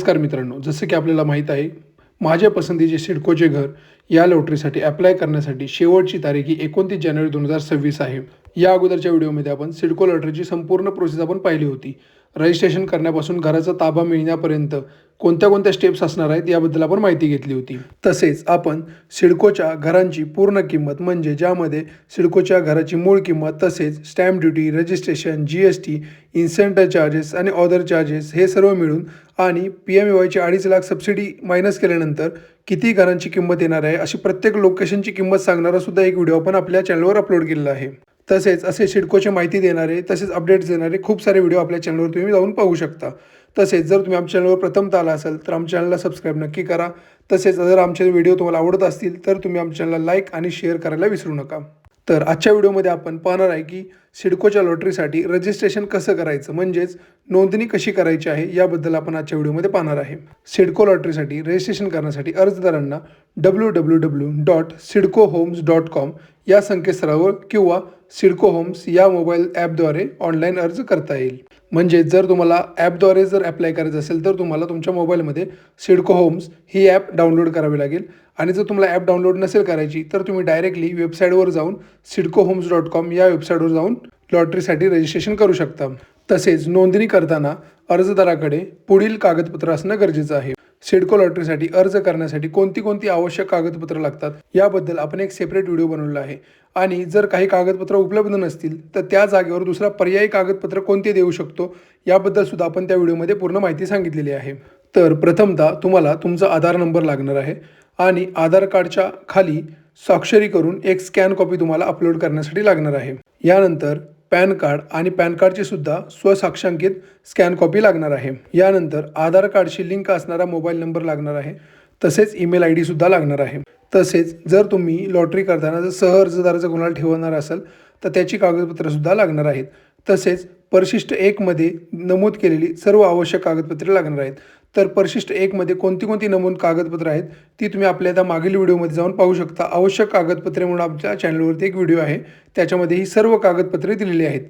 नमस्कार मित्रांनो, जसं की आपल्याला माहीत आहे, माझ्या पसंतीचे सिडकोचे घर या लॉटरीसाठी अप्लाय करण्यासाठी शेवटची तारीख ही 29 जानेवारी 2026 आहे. या अगोदरच्या व्हिडिओमध्ये आपण सिडको लॉटरीची संपूर्ण प्रोसेस आपण पाहिली होती. रजिस्ट्रेशन करण्यापासून घराचा ताबा मिळण्यापर्यंत कोणत्या स्टेप्स असणार आहेत याबद्दल आपण माहिती घेतली होती. तसेच आपण सिडकोच्या घरांची पूर्ण किंमत म्हणजे ज्यामध्ये सिडकोच्या घराची मूळ किंमत तसेच स्टॅम्प ड्युटी, रजिस्ट्रेशन, GST, इन्सेंटर चार्जेस आणि अदर चार्जेस हे सर्व मिळून आणि PMAYची 2.5 लाख सबसिडी मायनस केल्यानंतर किती घरांची किंमत येणार आहे अशी प्रत्येक लोकेशनची किंमत सांगणारा सुद्धा एक व्हिडिओ आपण आपल्या चॅनलवर अपलोड केलेला आहे. तसेच असे सिडकोची माहिती देणारे तसेच अपडेट्स देणारे खूप सारे व्हिडिओ आपल्या चॅनलवर तुम्ही जाऊन पाहू शकता. तसेच जर तुम्ही आमच्या चॅनलवर प्रथमतः आला असाल तर आमच्या चॅनलला सबस्क्राईब नक्की करा. तसेच जर आमचे व्हिडिओ तुम्हाला आवडत असतील तर तुम्ही आमच्या चॅनलला लाईक आणि शेअर करायला विसरू नका. तर आजच्या व्हिडिओमध्ये आपण पाहणार आहे की सिडकोच्या लॉटरीसाठी रजिस्ट्रेशन कसं करायचं म्हणजेच नोंदणी कशी करायची आहे याबद्दल आपण आजच्या व्हिडिओमध्ये पाहणार आहे. सिडको लॉटरीसाठी रजिस्ट्रेशन करण्यासाठी अर्जदारांना www.sidcohomes.com या संकेतस्थळावर किंवा सिडको होम्स या मोबाईल ॲपद्वारे ऑनलाईन अर्ज करता येईल. म्हणजे जर तुम्हाला ॲपद्वारे जर अप्लाय करायचं असेल तर तुम्हाला तुमच्या मोबाईलमध्ये सिडको होम्स ही ॲप डाउनलोड करावी लागेल आणि जर तुम्हाला ॲप डाउनलोड नसेल करायची तर तुम्ही डायरेक्टली वेबसाईटवर जाऊन sidcohomes.com या वेबसाईटवर जाऊन लॉटरीसाठी रजिस्ट्रेशन करू शकता. तसेच नोंदणी करताना अर्जदाराकडे पुढील कागदपत्र असणं गरजेचं आहे. सिडको लॉटरीसाठी अर्ज करण्यासाठी कोणती आवश्यक कागदपत्र लागतात याबद्दल आपण एक सेपरेट व्हिडिओ बनवला आहे आणि जर काही कागदपत्र उपलब्ध नसतील तर त्या जागेवर दुसरा पर्यायी कागदपत्र कोणते देऊ शकतो याबद्दल सुद्धा आपण त्या व्हिडिओमध्ये पूर्ण माहिती सांगितलेली आहे. तर प्रथमतः तुम्हाला तुमचा आधार नंबर लागणार आहे आणि आधार कार्डच्या खाली स्वाक्षरी करून एक स्कॅन कॉपी तुम्हाला अपलोड करण्यासाठी लागणार आहे. यानंतर पॅन कार्ड आणि पॅन कार्डची सुद्धा स्वसाक्षांकित स्कॅन कॉपी लागणार आहे. यानंतर आधार कार्डशी लिंक असणारा मोबाईल नंबर लागणार आहे. तसेच ईमेल ID सुद्धा लागणार आहे. तसेच जर तुम्ही लॉटरी करताना जर सह अर्जदाराचं कोणाला ठेवणार असाल तर त्याची कागदपत्र सुद्धा लागणार आहेत. तसेच परिशिष्ट 1 मध्ये नमूद केलेली सर्व आवश्यक कागदपत्रे लागणार आहेत. तर परिशिष्ट 1 मध्ये कोणती नमूद कागदपत्र आहेत ती तुम्ही आपल्या आता मागील व्हिडिओमध्ये जाऊन पाहू शकता. आवश्यक कागदपत्रे म्हणून आमच्या चॅनलवरती एक व्हिडिओ आहे, त्याच्यामध्ये ही सर्व कागदपत्रे दिलेली आहेत.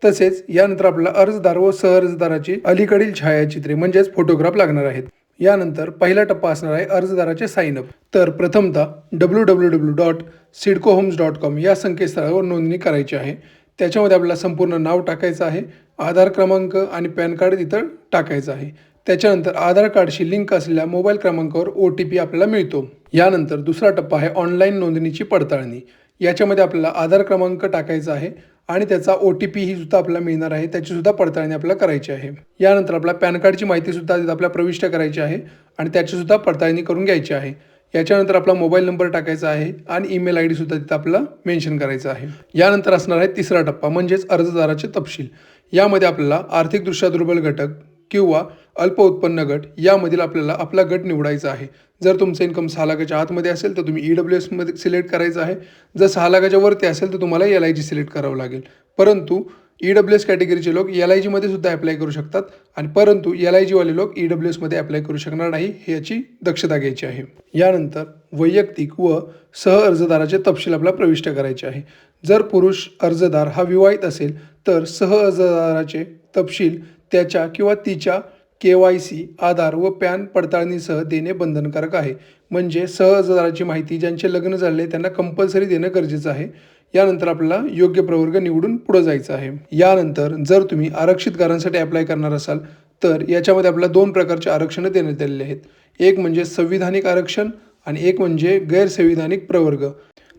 तसेच यानंतर आपल्याला अर्जदार व सह अर्जदाराची अलीकडील छायाचित्रे म्हणजेच फोटोग्राफ लागणार आहेत. यानंतर पहिला टप्पा असणार आहे अर्जदाराचे साइन अप. तर प्रथमतः www.sidcohomes.com या संकेतस्थळावर नोंदणी करायची आहे. त्याच्यामध्ये आपल्याला संपूर्ण नाव टाकायचं आहे, आधार क्रमांक आणि पॅन कार्ड तिथं टाकायचं आहे. त्याच्यानंतर आधार कार्डशी लिंक असलेल्या मोबाईल क्रमांकावर OTP आपल्याला मिळतो. यानंतर दुसरा टप्पा आहे ऑनलाईन नोंदणीची पडताळणी. याच्यामध्ये आपल्याला आधार क्रमांक टाकायचा आहे आणि त्याचा OTP ही सुद्धा आपल्याला मिळणार आहे, त्याची सुद्धा पडताळणी आपल्याला करायची आहे. यानंतर आपल्या पॅन कार्डची माहिती सुद्धा तिथं आपल्याला प्रविष्ट करायची आहे आणि त्याची सुद्धा पडताळणी करून घ्यायची आहे. याच्यानंतर आपला मोबाईल नंबर टाकायचा आहे आणि ईमेल ID सुद्धा तिथं आपल्याला मेन्शन करायचं आहे. यानंतर असणार आहे तिसरा टप्पा म्हणजेच अर्जदाराचे तपशील. यामध्ये आपल्याला आर्थिकदृष्ट्या दुर्बल घटक किंवा अल्प उत्पन्न गट यामधील आपल्याला आपला गट निवडायचा आहे. जर तुमचं इन्कम 6 लाखाच्या आतमध्ये असेल तर तुम्ही EWS मध्ये सिलेक्ट करायचं आहे. जर 6 लाखाच्या वरती असेल तर तुम्हाला LIG सिलेक्ट करावं लागेल. परंतु EWS कॅटेगरीचे लोक LIG मध्ये सुद्धा अप्लाय करू शकतात आणि परंतु LIG वाले लोक EWS मध्ये अप्लाय करू शकणार नाही, याची दक्षता घ्यायची आहे. यानंतर वैयक्तिक व सह अर्जदाराचे तपशील आपल्याला प्रविष्ट करायचे आहे. जर पुरुष अर्जदार हा विवाहित असेल तर सह अर्जदाराचे तपशील त्याच्या किंवा तिच्या KYC, आधार व पॅन पडताळणीसह देणे बंधनकारक आहे. म्हणजे सह अर्जदाराची माहिती ज्यांचे लग्न झाले त्यांना कंपल्सरी देणं गरजेचं आहे. यानंतर आपल्याला योग्य प्रवर्ग निवडून पुढे जायचं आहे. यानंतर जर तुम्ही आरक्षित घरांसाठी अप्लाय करणार असाल तर याच्यामध्ये आपल्याला 2 प्रकारचे आरक्षण देण्यात आलेले आहेत. एक म्हणजे संविधानिक आरक्षण आणि एक म्हणजे गैरसंविधानिक प्रवर्ग.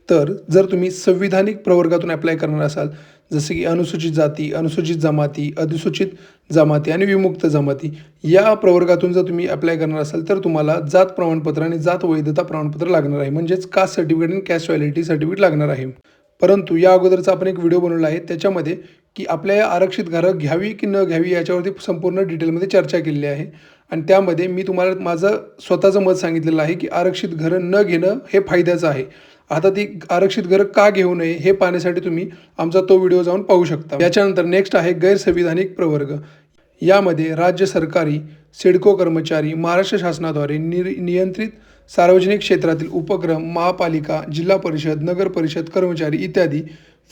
तर जर तुम्ही संविधानिक प्रवर्गातून अप्लाय करणार असाल जसे की अनुसूचित जाती, अनुसूचित जमाती, अधिसूचित जमाती आणि विमुक्त जमाती या प्रवर्गातून जर तुम्ही अप्लाय करणार असाल तर तुम्हाला जात प्रमाणपत्र आणि जात वैधता प्रमाणपत्र लागणार आहे, म्हणजेच कास्ट सर्टिफिकेट आणि कॅस्ट व्हॅलिडिटी सर्टिफिकेट लागणार आहे. परंतु या अगोदरचा आपण एक व्हिडिओ बनवला आहे त्याच्यामध्ये की आपल्या या आरक्षित घरं घ्यावी की न घ्यावी याच्यावरती संपूर्ण डिटेलमध्ये चर्चा केलेली आहे आणि त्यामध्ये मी तुम्हाला माझं स्वतःचं मत सांगितलेलं आहे की आरक्षित घरं न घेणं हे फायद्याचं आहे. आता ती आरक्षित घरं का घेऊ नये हे पाहण्यासाठी तुम्ही आमचा तो व्हिडिओ जाऊन पाहू शकता. याच्यानंतर नेक्स्ट आहे गैरसंविधानिक प्रवर्ग. यामध्ये राज्य सरकारी सिडको कर्मचारी, महाराष्ट्र शासनाद्वारे नियंत्रित सार्वजनिक क्षेत्रातील उपक्रम, महापालिका, जिल्हा परिषद, नगर परिषद कर्मचारी इत्यादी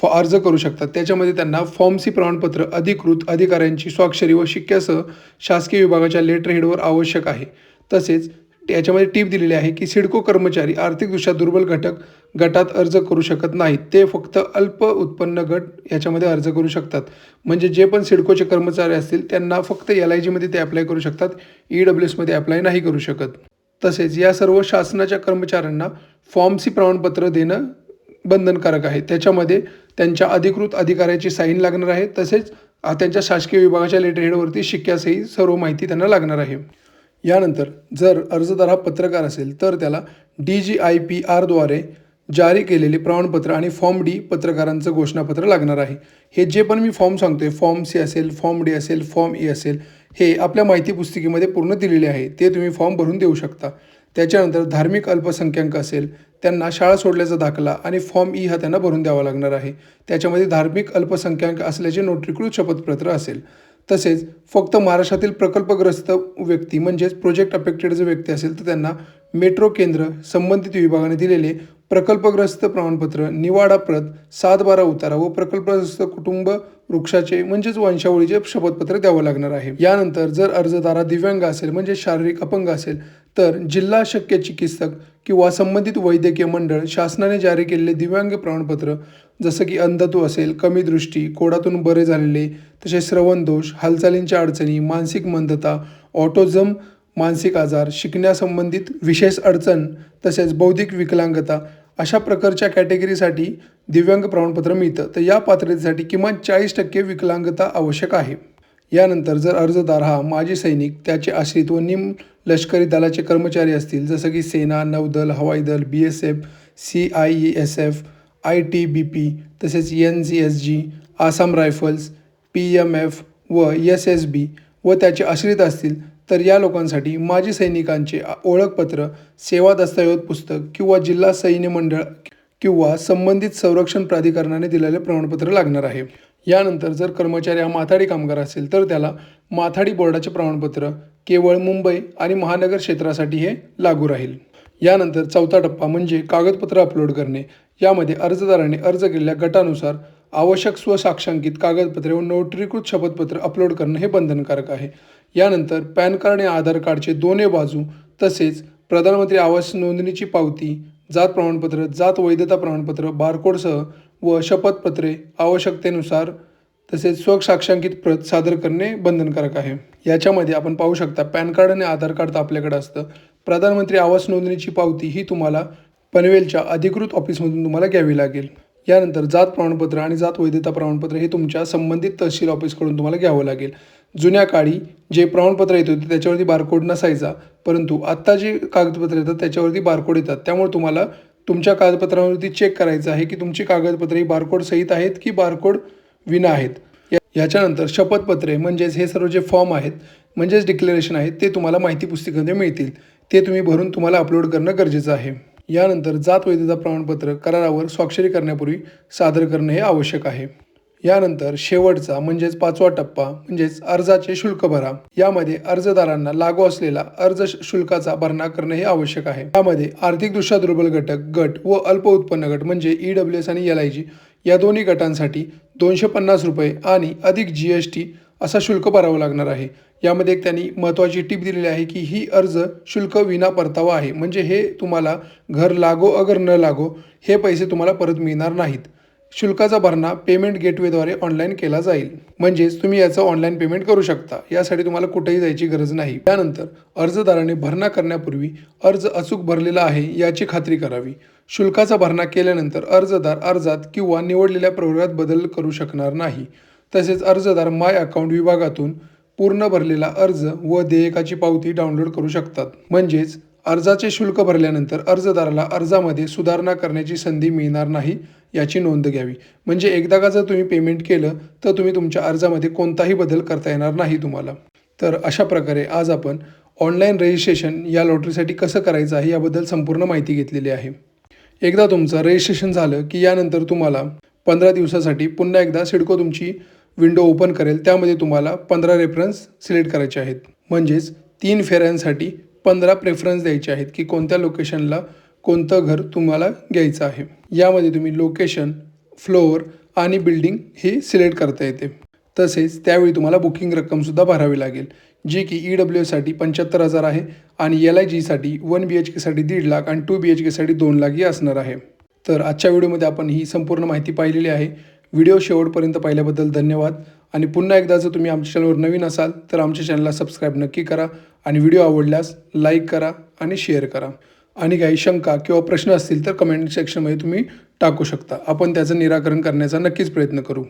अर्ज करू शकतात. त्याच्यामध्ये त्यांना फॉर्म सी प्रमाणपत्र अधिकृत अधिकाऱ्यांची स्वाक्षरी व शिक्क्यासह शासकीय विभागाच्या लेटर हेडवर आवश्यक आहे. तसेच याच्यामध्ये टीप दिलेली आहे की सिडको कर्मचारी आर्थिकदृष्ट्या दुर्बल गटात अर्ज करू शकत नाहीत. ते फक्त अल्प उत्पन्न गट याच्यामध्ये अर्ज करू शकतात. म्हणजे जे पण सिडकोचे कर्मचारी असतील त्यांना फक्त LIGमध्ये ते अप्लाय करू शकतात, EWSमध्ये अप्लाय नाही करू शकत. तसेच या सर्व शासनाच्या कर्मचाऱ्यांना फॉर्म सी प्रमाणपत्र देणं बंधनकारक आहे. त्याच्यामध्ये त्यांच्या अधिकृत अधिकाऱ्याची साईन लागणार आहे. तसेच त्यांच्या शासकीय विभागाच्या लेटर हेडवरती शिक्क्यासही सर्व माहिती त्यांना लागणार आहे. यानंतर जर अर्जदार हा पत्रकार असेल तर त्याला DGIPRद्वारे जारी केलेले प्रमाणपत्र आणि फॉर्म डी पत्रकारांचं घोषणापत्र लागणार आहे. हे जे पण मी फॉर्म सांगतोय, फॉर्म सी असेल, फॉर्म डी असेल, फॉर्म ई असेल, हे आपल्या माहिती पुस्तिकेमध्ये पूर्ण दिलेले आहे. ते तुम्ही फॉर्म भरून देऊ शकता. त्याच्यानंतर धार्मिक अल्पसंख्याक असेल त्यांना शाळा सोडल्याचा दाखला आणि फॉर्म ई हा त्यांना भरून द्यावा लागणार आहे. त्याच्यामध्ये धार्मिक अल्पसंख्याक असल्याचे नोटरीकृत शपथपत्र असेल. तसेच फक्त महाराष्ट्रातील प्रकल्पग्रस्त व्यक्ती म्हणजेच प्रोजेक्ट अफेक्टेड जे व्यक्ती असेल तर त्यांना मेट्रो केंद्र संबंधित विभागाने दिलेले प्रकल्पग्रस्त प्रमाणपत्र, निवाडा प्रत, 7/12 उतारा व प्रकल्पग्रस्त कुटुंब वृक्षाचे म्हणजेच वंशावळीचे शपथपत्र द्यावं लागणार आहे. यानंतर जर अर्जदार दिव्यांग असेल म्हणजे शारीरिक अपंग असेल तर जिल्हा शल्य चिकित्सक किंवा संबंधित वैद्यकीय मंडळ शासनाने जारी केलेले दिव्यांग प्रमाणपत्र जसं की अंधत्व असेल, कमी दृष्टी, कोडातून बरे झालेले, तसेच श्रवण दोष, हालचालींच्या अडचणी, मानसिक मंदता, ऑटिझम मानसिक आजार, शिकण्यासंबंधित विशेष अडचण, तसेच बौद्धिक विकलांगता अशा प्रकारच्या कॅटेगरीसाठी दिव्यांग प्रमाणपत्र मिळतं. तर या पात्रतेसाठी किमान 40% विकलांगता आवश्यक आहे. यानंतर जर अर्जदार हा माजी सैनिक, त्याचे आश्रित व निम लष्करी दलाचे कर्मचारी असतील जसं की सेना, नौदल, हवाई दल, BSF, CIESF, ITBP, तसेच NCSG, आसाम रायफल्स, PMF व SSB व त्याचे आश्रित असतील तर या लोकांसाठी माजी सैनिकांचे ओळखपत्र, सेवा दस्तऐवज पुस्तक किंवा जिल्हा सैन्य मंडळ किंवा संबंधित संरक्षण प्राधिकरणाने दिलेले प्रमाणपत्र लागणार आहे. यानंतर जर कर्मचारी हा माथाडी कामगार असेल तर त्याला माथाडी बोर्डाचे प्रमाणपत्र केवळ मुंबई आणि महानगर क्षेत्रासाठी हे लागू राहील. यानंतर चौथा टप्पा म्हणजे कागदपत्र अपलोड करणे. यामध्ये अर्जदाराने अर्ज केलेल्या गटानुसार आवश्यक स्वसाक्षांकित कागदपत्रे व नोटरीकृत शपथपत्र अपलोड करणं हे बंधनकारक आहे. यानंतर पॅन कार्ड आणि आधार कार्डचे दोन्ही बाजू, तसेच प्रधानमंत्री आवास नोंदणीची पावती, जात प्रमाणपत्र, जात वैधता प्रमाणपत्र, बारकोडसह व शपथपत्रे आवश्यकतेनुसार तसेच स्वसाक्षांकित प्रत सादर करणे बंधनकारक आहे. याच्यामध्ये आपण पाहू शकता पॅन कार्ड आणि आधार कार्ड तर आपल्याकडे असतं. प्रधानमंत्री आवास नोंदणीची पावती ही तुम्हाला पनवेलच्या अधिकृत ऑफिसमधून तुम्हाला घ्यावी लागेल. यानंतर जात प्रमाणपत्र आणि जात वैधता प्रमाणपत्र हे तुमच्या संबंधित तहसील ऑफिसकडून तुम्हाला घ्यावं लागेल. जुन्या काळी जे प्रमाणपत्र येत होते त्याच्यावरती बारकोड नसायचा, परंतु आत्ता जे कागदपत्र येतात त्याच्यावरती बारकोड येतात. त्यामुळे तुम्हाला तुमच्या कागदपत्रावरती चेक करायचं आहे की तुमची कागदपत्रे ही बारकोड सहित आहेत की बारकोड विना आहेत. याच्यानंतर शपथपत्रे म्हणजेच हे सर्व जे फॉर्म आहेत म्हणजेच डिक्लेरेशन आहेत ते तुम्हाला माहिती पुस्तिकेमध्ये मिळतील. ते तुम्ही भरून तुम्हाला अपलोड करणं गरजेचं आहे. यानंतर जात वैधता प्रमाणपत्र करारावर स्वाक्षरी करण्यापूर्वी सादर करणे हे आवश्यक आहे. यानंतर शेवटचा म्हणजेच 5वा टप्पा म्हणजेच अर्जाचे शुल्क भरा. यामध्ये अर्जदारांना लागू असलेला अर्ज शुल्काचा भरणा करणे हे आवश्यक आहे. यामध्ये आर्थिकदृष्ट्या दुर्बल गट व अल्प उत्पन्न गट म्हणजे EWS आणि LIG या दोन्ही गटांसाठी 250 रुपये आणि अधिक GST असा शुल्क भरावं लागणार आहे. यामध्ये एक त्यांनी महत्त्वाची टीप दिलेली आहे की ही अर्ज शुल्क विना परतावा आहे. म्हणजे हे तुम्हाला घर लागो अगर न लागो हे पैसे तुम्हाला परत मिळणार नाहीत. शुल्काचा भरणा पेमेंट गेटवेद्वारे ऑनलाईन केला जाईल. म्हणजेच तुम्ही याचं ऑनलाईन पेमेंट करू शकता. यासाठी तुम्हाला कुठेही जायची गरज नाही. त्यानंतर अर्जदाराने भरणा करण्यापूर्वी अर्ज अचूक भरलेला आहे याची खात्री करावी. शुल्काचा भरणा केल्यानंतर अर्जदार अर्जात किंवा निवडलेल्या प्रवर्गात बदल करू शकणार नाही. तसेच अर्जदार माय अकाउंट विभागातून पूर्ण भरलेला अर्ज व देयकाची पावती डाउनलोड करू शकतात. म्हणजेच अर्जाचे शुल्क भरल्यानंतर अर्जदाराला अर्जामध्ये सुधारणा करण्याची संधी मिळणार नाही याची नोंद घ्यावी. म्हणजे एकदा का जर तुम्ही पेमेंट केलं तर तुम्ही तुमच्या अर्जामध्ये कोणताही बदल करता येणार नाही तुम्हाला. तर अशा प्रकारे आज आपण ऑनलाईन रजिस्ट्रेशन या लॉटरीसाठी कसं करायचं आहे याबद्दल संपूर्ण माहिती घेतलेली आहे. एकदा तुमचं रजिस्ट्रेशन झालं की यानंतर तुम्हाला 15 दिवसासाठी पुन्हा एकदा सिडको तुमची विंडो ओपन करेल. त्यामध्ये तुम्हाला 15 रेफरन्स सिलेक्ट करायचे आहेत. म्हणजेच 3 फेऱ्यांसाठी 15 प्रेफरन्स द्यायचे आहेत की कोणत्या लोकेशनला कोणतं घर तुम्हाला घ्यायचं आहे. यामध्ये तुम्ही लोकेशन, फ्लोअर आणि बिल्डिंग ही सिलेक्ट करता येते. तसेच त्यावेळी तुम्हाला बुकिंग रक्कमसुद्धा भरावी लागेल, जी की EWSसाठी 75,000 आहे आणि LIGसाठी 1 BHKसाठी 1.5 लाख आणि 2 BHKसाठी 2 लाख ही असणार आहे. तर आजच्या व्हिडिओमध्ये आपण ही संपूर्ण माहिती पाहिलेली आहे. व्हिडिओ शेवटपर्यंत पाहिल्याबद्दल धन्यवाद आणि पुन्हा एकदा जर तुम्ही आमच्या चॅनलवर नवीन असाल तर आमच्या चॅनलला सबस्क्राईब नक्की करा आणि व्हिडिओ आवडल्यास लाईक करा आणि शेअर करा. आणि काही शंका किंवा प्रश्न असतील तर कमेंट सेक्शनमध्ये तुम्ही टाकू शकता. आपण त्याचं निराकरण करण्याचा नक्कीच प्रयत्न करू.